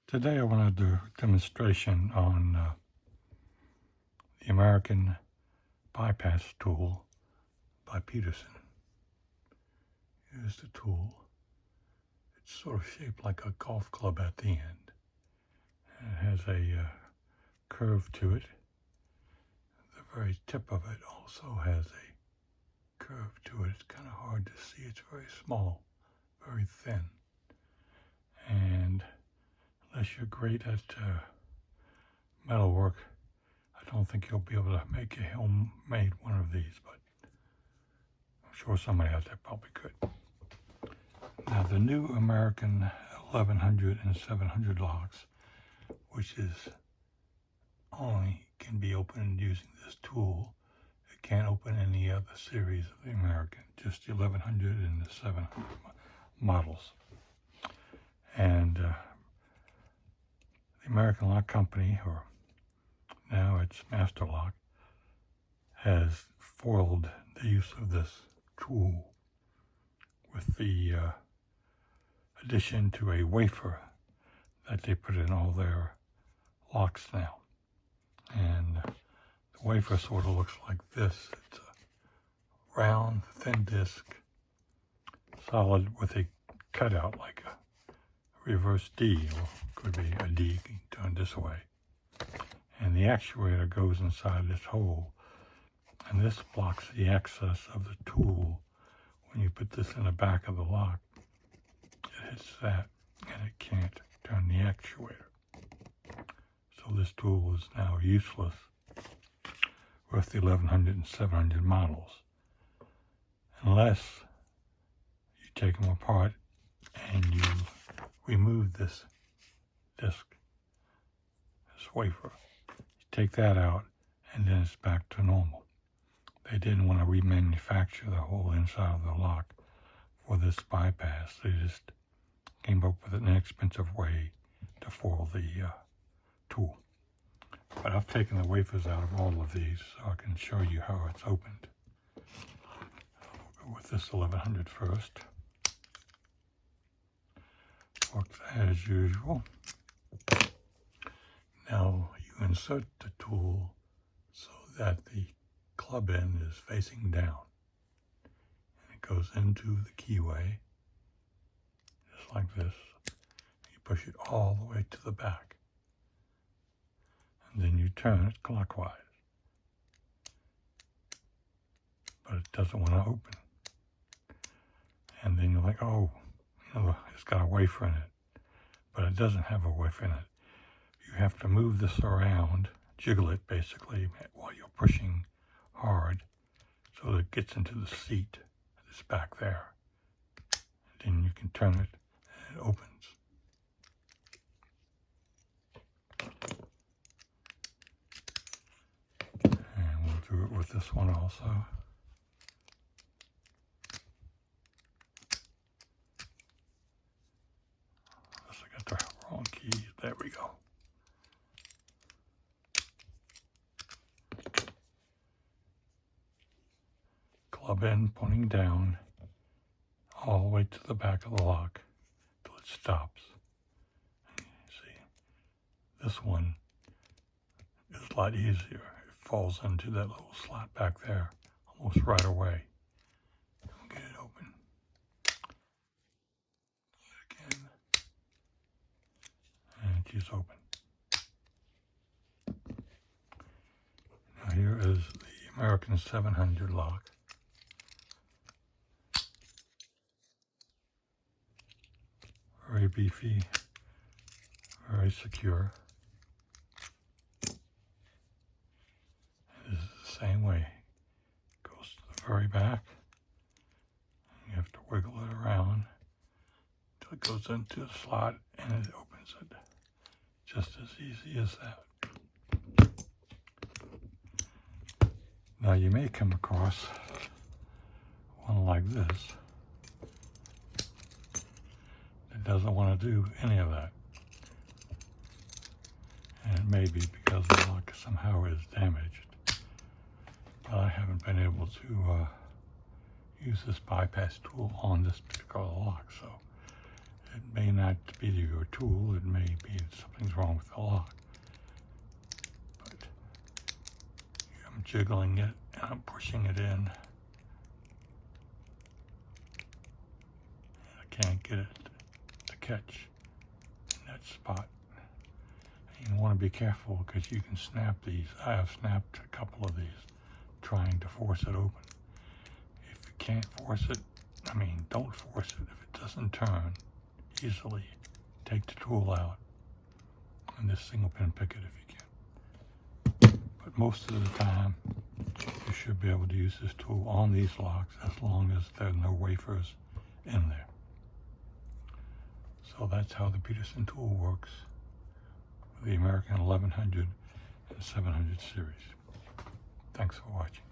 Today I want to do a demonstration on the American bypass tool by Peterson. Here's the tool. It's sort of shaped like a golf club at the end. And it has a curve to it. The very tip of it also has a curve to it. It's kind of hard to see. It's very small, very thin. And unless you're great at metal work, I don't think you'll be able to make a homemade one of these, but I'm sure somebody out there probably could. Now the new American 1100 and 700 locks, which is only can be opened using this tool. It can't open any other series of the American, just the 1100 and the 700 models. And the American Lock Company, or now it's Master Lock, has foiled the use of this tool with the addition to a wafer that they put in all their locks now. And the wafer sort of looks like this. It's a round, thin disc, solid with a cutout like a reverse D, or could be a D turned this way. And the actuator goes inside this hole, and this blocks the access of the tool. When you put this in the back of the lock, it hits that, and it can't turn the actuator. So this tool is now useless with the 1100 and 700 models, unless you take them apart and you remove this disc, this wafer. You take that out, and then it's back to normal. They didn't want to remanufacture the whole inside of the lock for this bypass. They just came up with an inexpensive way to foil the tool. But I've taken the wafers out of all of these so I can show you how it's opened. We'll go with this 1100 first. Works as usual. Now you insert the tool so that the club end is facing down, and it goes into the keyway just like this. You push it all the way to the back, and then you turn it clockwise, but it doesn't want to open. And then you're like, oh, it's got a wafer in it, but it doesn't have a wafer in it. You have to move this around, jiggle it basically while you're pushing hard so that it gets into the seat that's back there. And then you can turn it and it opens. And we'll do it with this one also. I got the wrong keys. There we go. Club end pointing down all the way to the back of the lock till it stops. And you see, this one is a lot easier. It falls into that little slot back there almost right away. We'll get it open. Again. And she's open. Now here is the American 700 lock. Very beefy, very secure. It is the same way. It goes to the very back. You have to wiggle it around until it goes into the slot and it opens it. Just as easy as that. Now you may come across one like this. It doesn't want to do any of that. And it may be because the lock somehow is damaged. But I haven't been able to use this bypass tool on this particular lock, so It may not be your tool, it may be something's wrong with the lock. But I'm jiggling it and I'm pushing it in. I can't get it to catch in that spot. And you want to be careful because you can snap these. I have snapped a couple of these trying to force it open. If you can't force it, don't force it. If it doesn't turn easily, take the tool out and this single pin picket if you can. But most of the time, you should be able to use this tool on these locks as long as there are no wafers in there. So that's how the Peterson tool works with the American 1100 and 700 series. Thanks for watching.